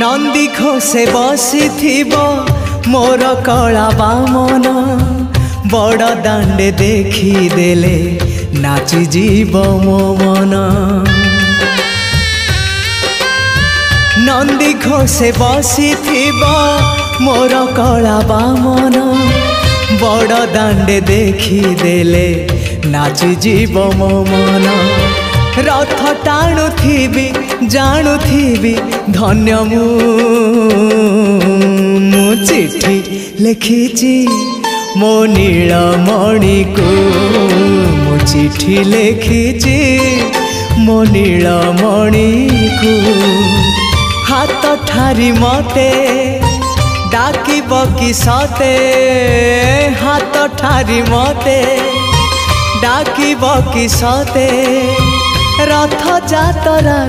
नंदी घोषे बसी मोर कला बामन बड़ दांडे देखी देले नाची जीव मो मन। नंदी घोषे बसी मोर कला बामन बड़ दांडे देखी देले नाची जीव मो मन। रथ टाणुथिबी जाणुथिबी धन्य मु चिट्ठी लिखिची मो नीलमणि को मु चिट्ठी लिखिची मो नीलमणि को। हाथ ठारी मते डाकिब कि सते हाथ ठारी मते डाकिब कि सते रथ जातरा